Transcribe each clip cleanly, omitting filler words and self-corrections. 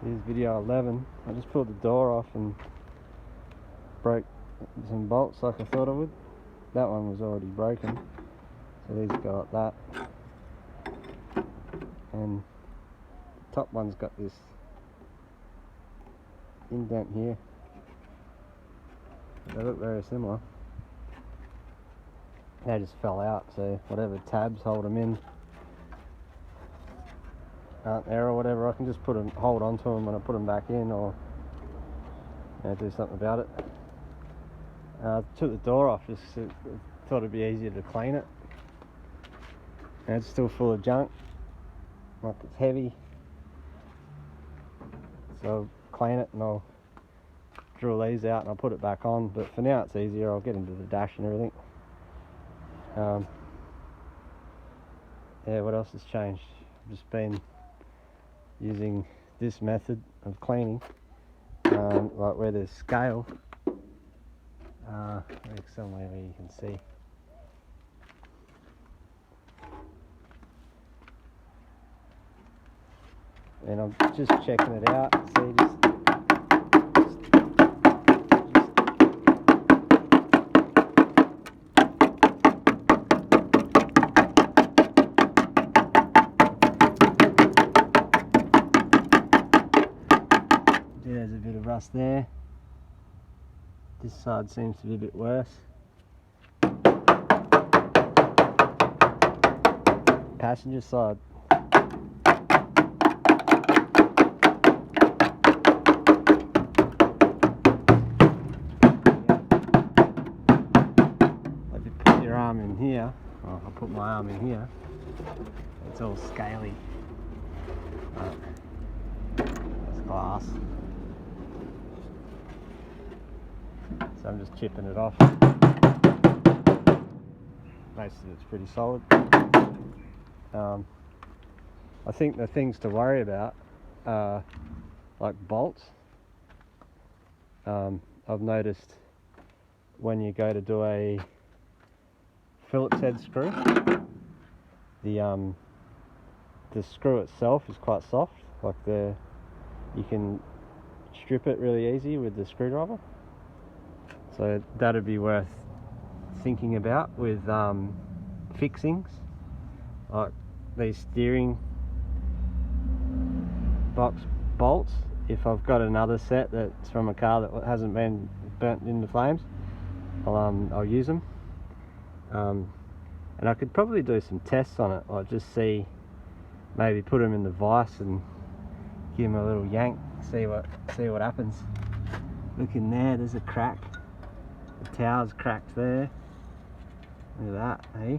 Here's video 11. I just pulled the door off and broke some bolts like I thought I would. That one was already broken, so these go like that. And the top one's got this indent here. They look very similar. They just fell out, so whatever tabs hold them in aren't there or whatever. I can just hold on to them when I put them back in, or do something about it. I took the door off just because I thought it'd be easier to clean it. And it's still full of junk, like it's heavy. So I'll clean it and I'll drill these out and I'll put it back on. But for now it's easier. I'll get into the dash and everything. Yeah, what else has changed? I've just been using this method of cleaning, like where there's scale, somewhere where you can see. And I'm just checking it out. See, there's a bit of rust there. This side seems to be a bit worse. Passenger side. If you put your arm in here, well, I'll put my arm in here, it's all scaly. It's glass. So I'm just chipping it off. Most of it's pretty solid. I think the things to worry about are like bolts. I've noticed when you go to do a Phillips head screw, the screw itself is quite soft. Like you can strip it really easy with the screwdriver. So that'd be worth thinking about with fixings, like these steering box bolts. If I've got another set that's from a car that hasn't been burnt into flames, I'll use them. And I could probably do some tests on it, like just see, maybe put them in the vise and give them a little yank, see what happens. Look in there, there's a crack. The tower's cracked there. Look at that, eh?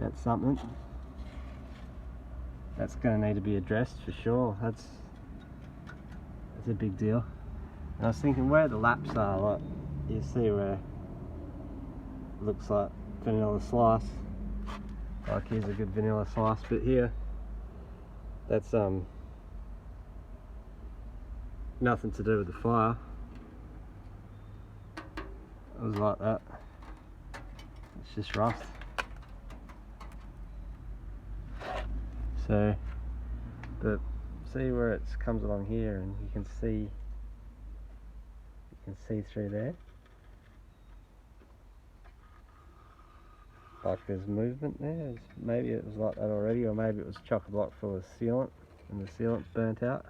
That's something. That's going to need to be addressed for sure. That's a big deal. And I was thinking where the laps are, like you see where it looks like vanilla slice. Like here's a good vanilla slice, but here that's nothing to do with the fire. It was like that. It's just rust. So, but see where it comes along here, and you can see through there. Like there's movement there. Maybe it was like that already, or maybe it was chock-a-block full of sealant, and the sealant's burnt out.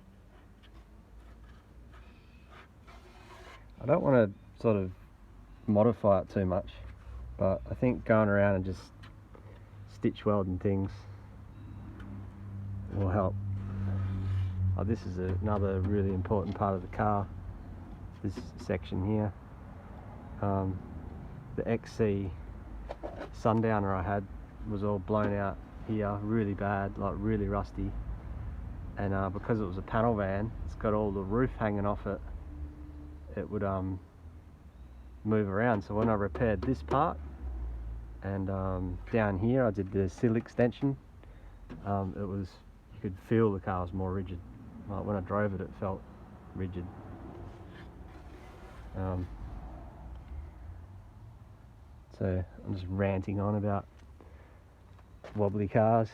I don't want to sort of modify it too much, but I think going around and just stitch welding things will help. Oh, this is another really important part of the car, this section here. The XC Sundowner I had was all blown out here, really bad, like really rusty, and because it was a panel van, it's got all the roof hanging off it. It would move around. So when I repaired this part, and down here I did the sill extension, you could feel the car was more rigid. Like when I drove it, it felt rigid. So I'm just ranting on about wobbly cars.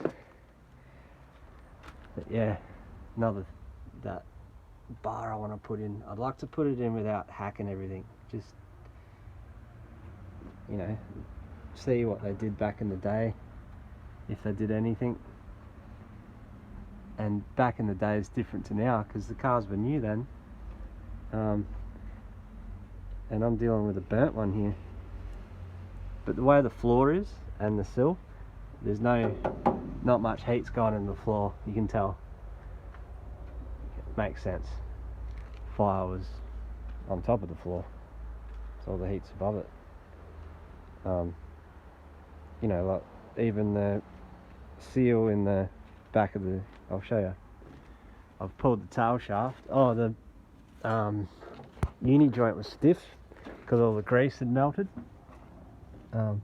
But yeah, that bar I want to put in. I'd like to put it in without hacking everything. Just, you know, see what they did back in the day, if they did anything. And back in the day is different to now because the cars were new then. And I'm dealing with a burnt one here. But the way the floor is and the sill, there's not much heat's gone in the floor. You can tell. It makes sense. Fire was on top of the floor, so all the heat's above it. You know, like even the seal in the back of the, I'll show you. I've pulled the tail shaft. Oh, the uni joint was stiff because all the grease had melted. But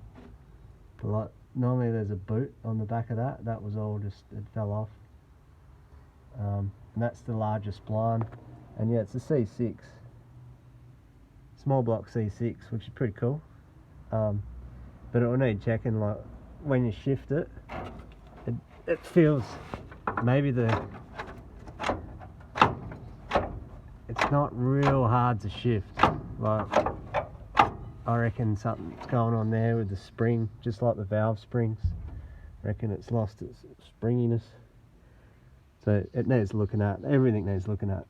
like normally there's a boot on the back of that. That was all just, it fell off. And that's the largest blind. And yeah, it's a C6. Small block C6, which is pretty cool. But it will need checking, like when you shift it, it feels maybe it's not real hard to shift. Like I reckon something's going on there with the spring, just like the valve springs. I reckon it's lost its springiness. So it needs looking at. Everything needs looking at.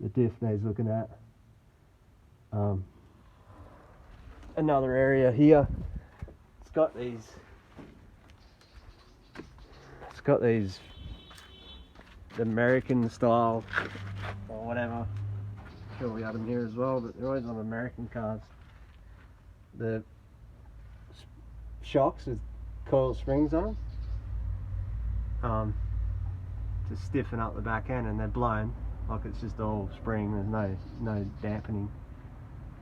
The diff needs looking at. Another area here. It's got these American style or whatever. Sure, we had them here as well, but they're always on American cars. The shocks with coil springs on them to stiffen up the back end, and they're blown like it's just all spring. There's no dampening.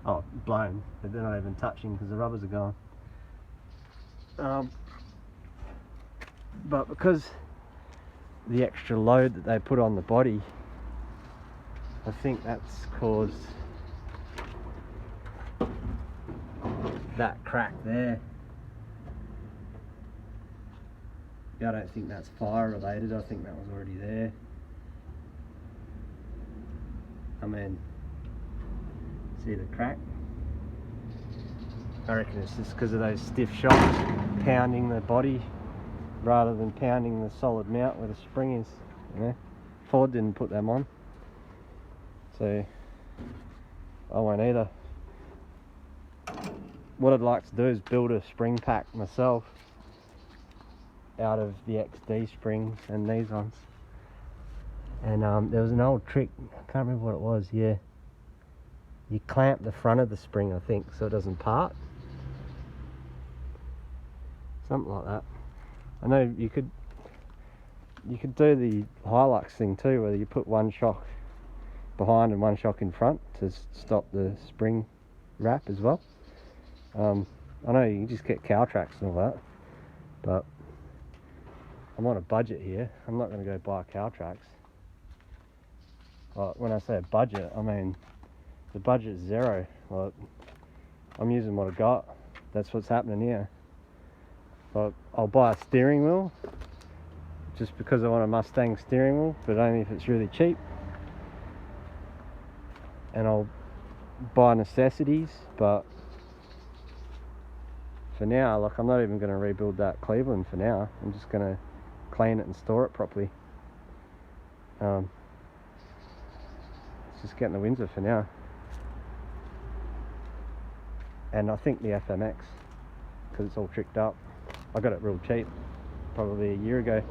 Oh, blown, but they're not even touching because the rubbers are gone. But because the extra load that they put on the body, I think that's caused that crack there. I don't think that's fire related. I think that was already there. I mean, see the crack? I reckon it's just because of those stiff shocks pounding the body rather than pounding the solid mount where the spring is. You know, Ford didn't put them on, so I won't either. What I'd like to do is build a spring pack myself out of the XD springs and these ones. And there was an old trick, I can't remember what it was. Yeah, you clamp the front of the spring, I think, so it doesn't part. Something like that. I know you could do the Hilux thing too, where you put one shock behind and one shock in front to stop the spring wrap as well. I know you can just get cow tracks and all that, but I'm on a budget here. I'm not going to go buy cow tracks. Like, when I say a budget, I mean the budget's zero. Like, I'm using what I got. That's what's happening here. Like, I'll buy a steering wheel just because I want a Mustang steering wheel, but only if it's really cheap. And I'll buy necessities, but for now, like, I'm not even going to rebuild that Cleveland for now. I'm just going to clean it and store it properly. It's just getting the Windsor for now. And I think the FMX, because it's all tricked up. I got it real cheap, probably a year ago.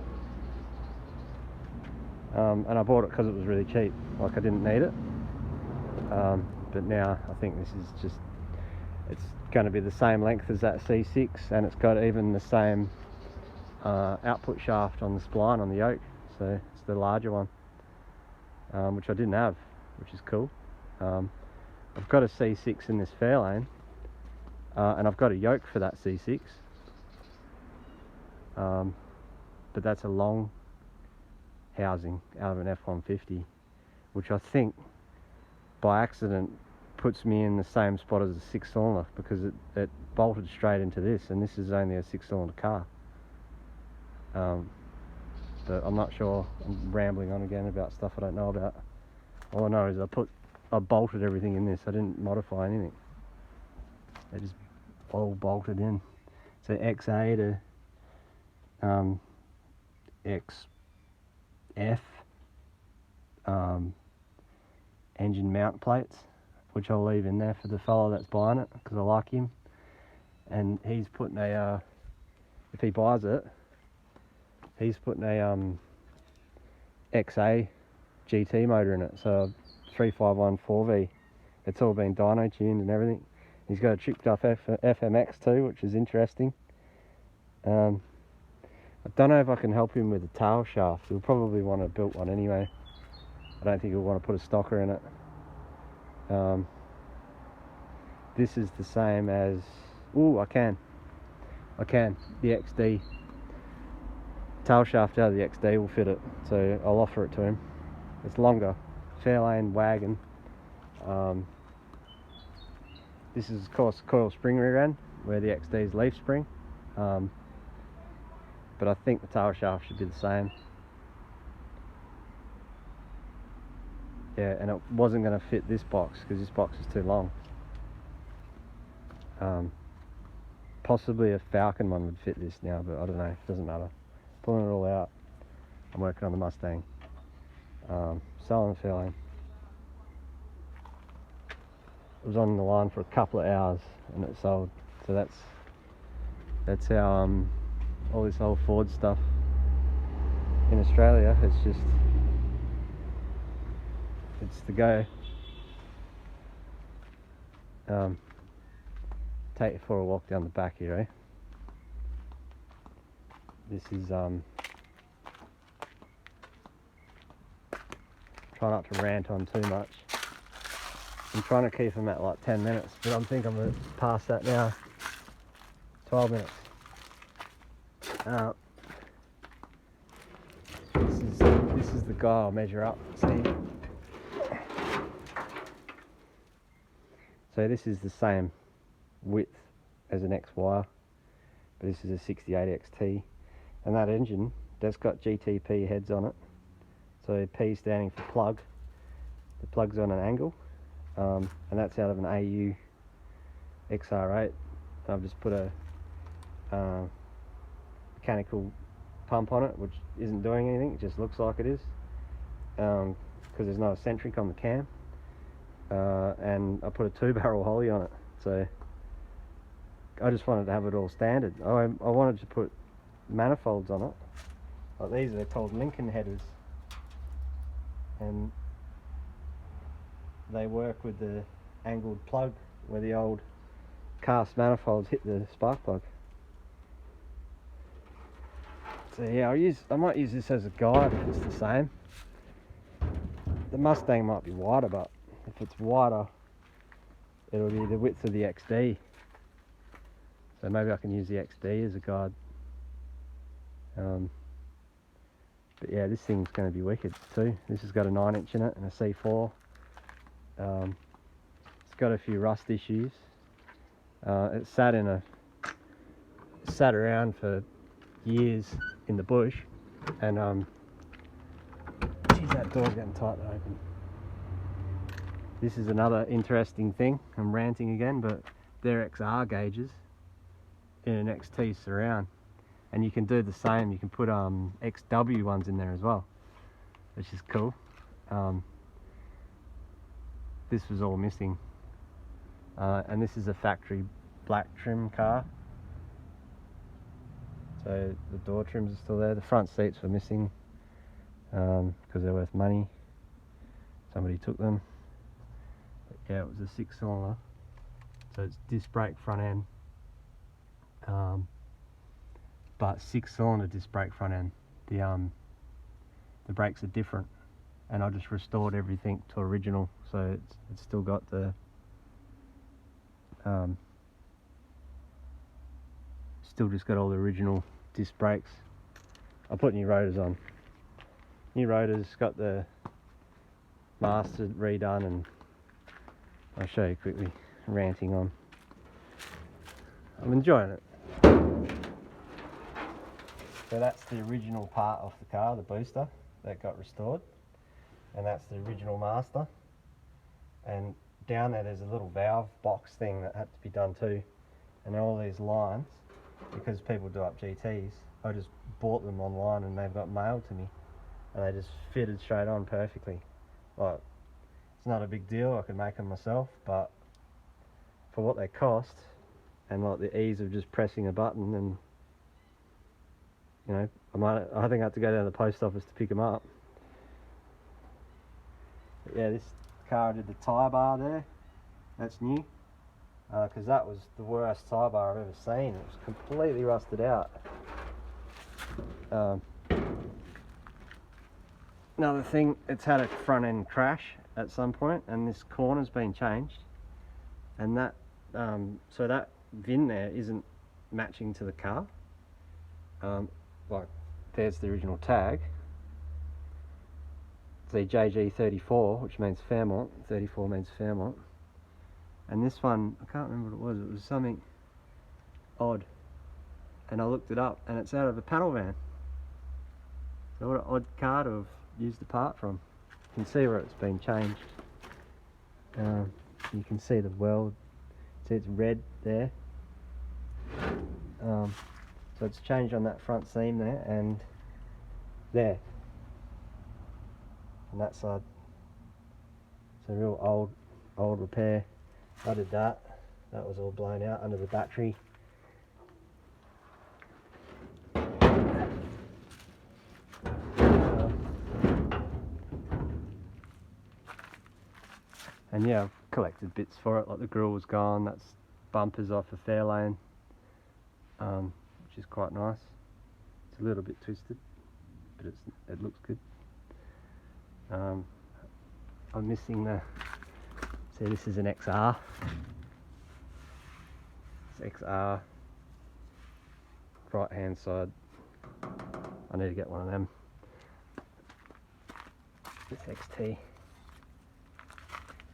And I bought it because it was really cheap, like I didn't need it. But now I think this is just, it's going to be the same length as that C6, and it's got even the same output shaft on the spline on the yoke, so it's the larger one, which I didn't have, which is cool. I've got a C6 in this Fairlane, and I've got a yoke for that C6, but that's a long housing out of an F-150, which I think by accident puts me in the same spot as a 6-cylinder, because it bolted straight into this, and this is only a 6-cylinder car. but I'm not sure. I'm rambling on again about stuff I don't know about. All I know is I bolted everything in this. I didn't modify anything. They just all bolted in. So XA to XF engine mount plates, which I'll leave in there for the fellow that's buying it because I like him. And he's putting a, if he buys it, he's putting a XA GT motor in it, so 351 4V. It's all been dyno tuned and everything. He's got a chipped off FMX too, which is interesting. I don't know if I can help him with the tail shaft. He'll probably want a built one anyway. I don't think he'll want to put a stocker in it. This is the same as, ooh, I can. The XD. Tail shaft out of the XD will fit it, so I'll offer it to him. It's longer, Fairlane wagon. This is of course coil spring rear end, where the XD is leaf spring. But I think the tail shaft should be the same. Yeah, and it wasn't going to fit this box because this box is too long. Possibly a Falcon one would fit this now, but I don't know, it doesn't matter. Pulling it all out. I'm working on the Mustang. Selling the Fairlane. It was on the line for a couple of hours and it sold. So that's how all this old Ford stuff in Australia, it's the go. Take you for a walk down the back here, eh? This is try not to rant on too much. I'm trying to keep them at like 10 minutes, but I think I'm going to pass that now. 12 minutes. This is the guy I'll measure up. See? So this is the same width as an XY, but this is a 68 XT, and that engine, that's got GTP heads on it. So P standing for plug. The plug's on an angle, and that's out of an AU XR8. I've just put a mechanical pump on it, which isn't doing anything, it just looks like it is, because there's no eccentric on the cam, and I put a 2-barrel Holly on it. So I just wanted to have it all standard. I wanted to put manifolds on it, like these are called Lincoln headers, and they work with the angled plug where the old cast manifolds hit the spark plug. So yeah, I might use this as a guide if it's the same. The Mustang might be wider, but if it's wider, it'll be the width of the XD. So maybe I can use the XD as a guide. But yeah, this thing's going to be wicked too. This has got a 9-inch in it and a C4. It's got a few rust issues. It sat around for years in the bush, and geez, that door's getting tight to open. This is another interesting thing. I'm ranting again, but they're XR gauges in an XT surround, and you can do the same. You can put XW ones in there as well, which is cool. This was all missing, and this is a factory black trim car, so the door trims are still there. The front seats were missing because they're worth money. Somebody took them. But yeah, it was a 6-cylinder, so it's disc brake front end, but 6-cylinder disc brake front end. The brakes are different, and I just restored everything to original, so it's still got the still just got all the original disc brakes. I put new rotors on. New rotors, got the master redone, and I'll show you quickly. Ranting on. I'm enjoying it. So that's the original part of the car, the booster, that got restored. And that's the original master. And down there there's a little valve box thing that had to be done too. And all these lines, because people do up GTs, I just bought them online and they've got mailed to me. And they just fitted straight on perfectly. Like, it's not a big deal, I could make them myself, but for what they cost, and like the ease of just pressing a button, and you know, I think I had to go down to the post office to pick them up. But yeah, this car did the tyre bar there, that's new, because that was the worst tyre bar I've ever seen. It was completely rusted out. Another thing, it's had a front end crash at some point, and this corner's been changed, and that so that VIN there isn't matching to the car. Like, there's the original tag, the JG34, which means Fairmont. 34 means Fairmont, and this one, I can't remember what it was something odd, and I looked it up and it's out of a panel van. So what an odd car to have used the part from. You can see where it's been changed. You can see the weld, see it's red there. So it's changed on that front seam there and there, on that side. It's a real old repair. I did that. That was all blown out under the battery. And yeah, I've collected bits for it, like the grille was gone, that's bumpers off a Fairlane, which is quite nice. It's a little bit twisted, but it looks good. I'm missing the, see, this is an XR. It's XR, right hand side. I need to get one of them. This XT.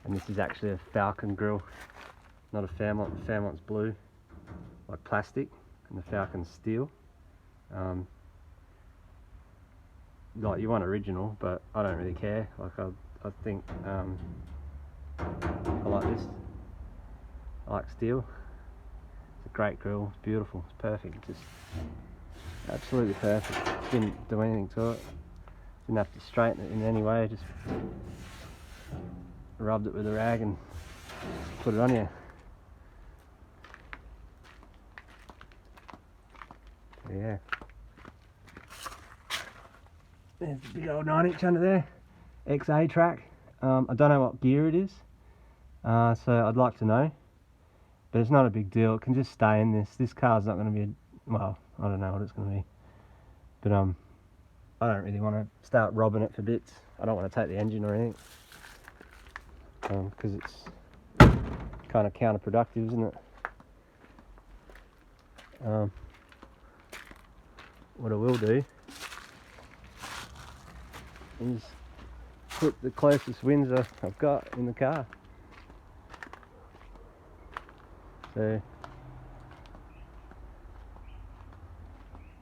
And this is actually a Falcon grille, not a Fairmont. The Fairmont's blue, like plastic, and the Falcon's steel. Like, you want original, but I don't really care. Like, I think I like this. I like steel. It's a great grille. It's beautiful. It's perfect. It's just absolutely perfect. Didn't do anything to it. Didn't have to straighten it in any way. Just rubbed it with a rag and put it on you. So yeah. There's the big old 9-inch under there. XA track. I don't know what gear it is, so I'd like to know. But it's not a big deal. It can just stay in this. This car's not going to be, well, I don't know what it's going to be. But I don't really want to start robbing it for bits. I don't want to take the engine or anything. Because it's kind of counterproductive, isn't it? What I will do is put the closest Windsor I've got in the car. So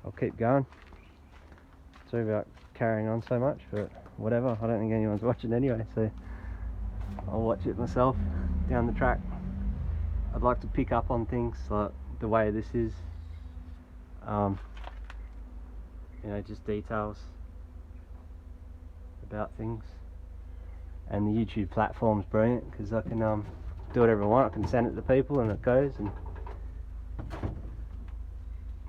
I'll keep going. Sorry about carrying on so much, but whatever. I don't think anyone's watching anyway, so I'll watch it myself down the track. I'd like to pick up on things like the way this is, you know, just details about things. And the YouTube platform's brilliant because I can do whatever I want. I can send it to people and it goes. And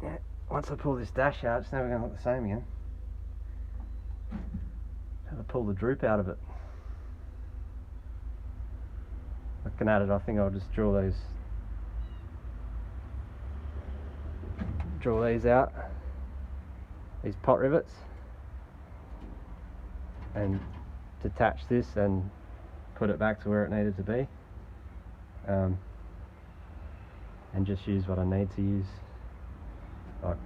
yeah, once I pull this dash out, it's never going to look the same again. Have to pull the droop out of it. Looking at it, I think I'll just draw these out, these pot rivets, and detach this and put it back to where it needed to be, and just use what I need to use. Like,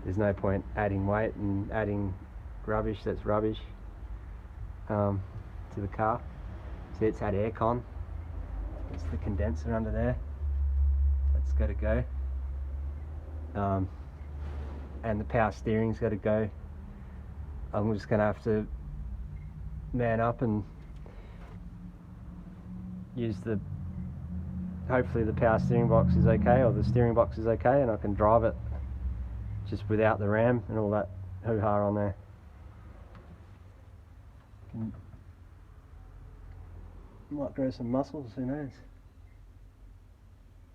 there's no point adding weight and adding rubbish that's rubbish to the car. See, it's had aircon. It's the condenser under there. That's got to go. and the power steering's got to go. I'm just going to have to man up and use hopefully the power steering box is okay, or the steering box is okay, and I can drive it just without the ram and all that hoo-ha on there. Might grow some muscles, who knows.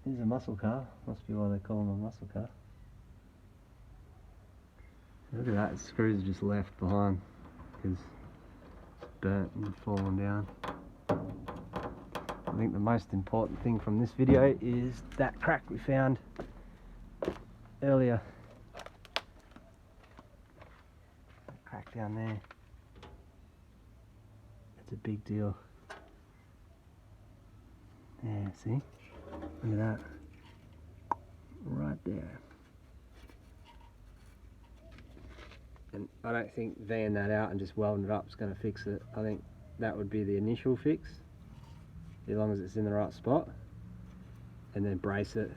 Here's a muscle car, must be why they call them a muscle car. Look at that, the screws are just left behind because it's burnt and fallen down. I think the most important thing from this video is that crack we found earlier. That crack down there. It's a big deal. Yeah, see? Look at that. Right there. And I don't think V'ing that out and just welding it up is going to fix it. I think that would be the initial fix, as long as it's in the right spot, and then brace it.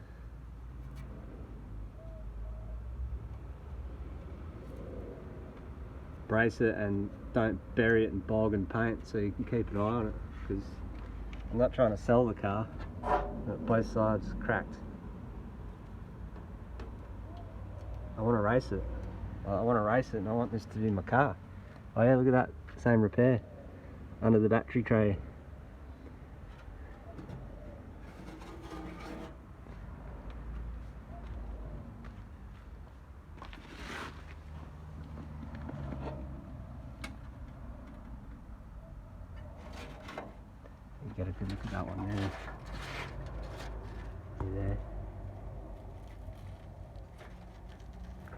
Brace it and don't bury it in bog and paint, so you can keep an eye on it, because I'm not trying to sell the car, but both sides cracked. I want to race it. I want to race it and I want this to be my car. Oh yeah, look at that, same repair under the battery tray. You get a good look at that one there. See there?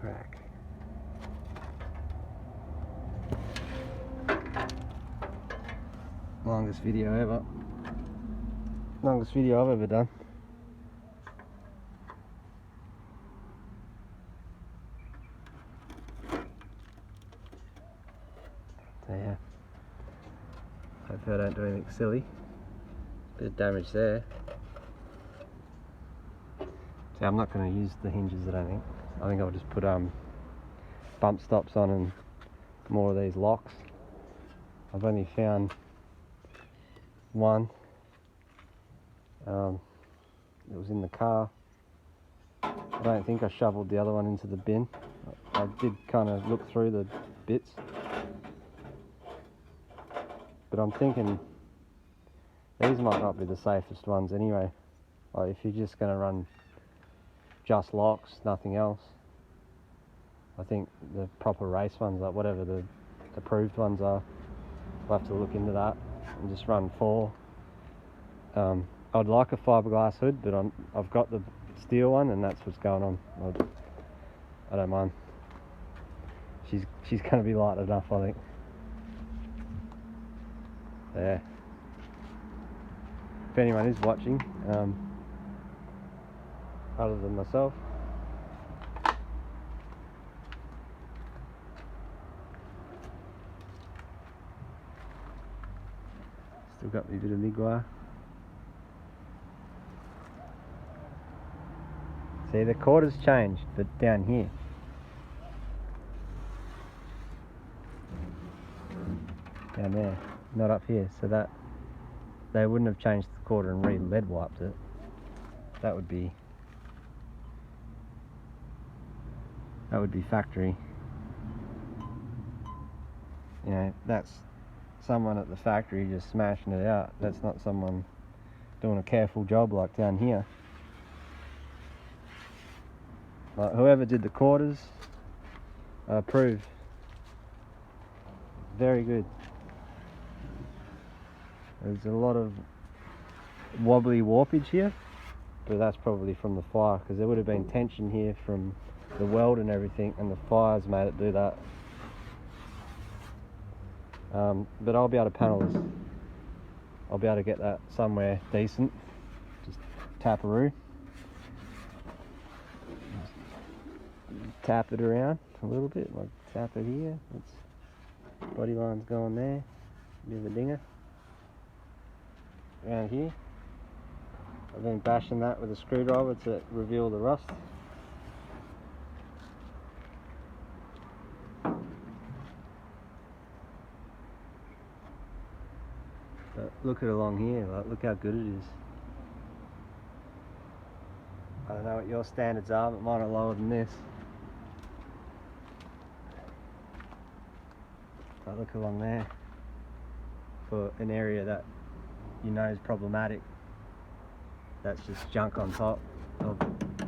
Crack. Longest video ever. Longest video I've ever done. So yeah. Hopefully I don't do anything silly. Bit of damage there. See, I'm not going to use the hinges, I don't think. I think I'll just put bump stops on and more of these locks. I've only found one. It was in the car. I don't think I shoveled the other one into the bin. I did kind of look through the bits, but I'm thinking these might not be the safest ones anyway. Like if you're just going to run just locks, nothing else, I think the proper race ones, like whatever the approved ones are, I'll have to look into that and just run 4. I'd like a fiberglass hood, but I've got the steel one and that's what's going on. I don't mind. She's going to be light enough, I think. Yeah. If anyone is watching, other than myself, still got me a bit of MIG wire. See, the quarters changed, but down here. Down there, not up here. So that they wouldn't have changed the quarter and re-lead wiped it. That would be factory. You know, that's someone at the factory just smashing it out. That's not someone doing a careful job like down here. Like whoever did the quarters, I approve. Very good. There's a lot of wobbly warpage here, but that's probably from the fire, because there would have been tension here from the weld and everything, and the fire's made it do that. But I'll be able to panel this. I'll be able to get that somewhere decent. Just tap-a-roo. Tap it around a little bit, like tap it here. It's body line's going there. Bit of a dinger. Around here. I've been bashing that with a screwdriver to reveal the rust. But look at along here, like, look how good it is. I don't know what your standards are, but mine are lower than this. But look along there. For an area that you know is problematic, that's just junk on top. I've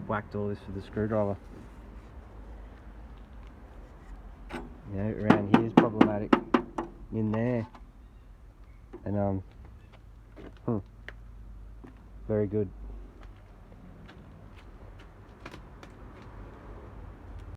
whacked all this with a screwdriver. You know, around here is problematic. In there. And very good.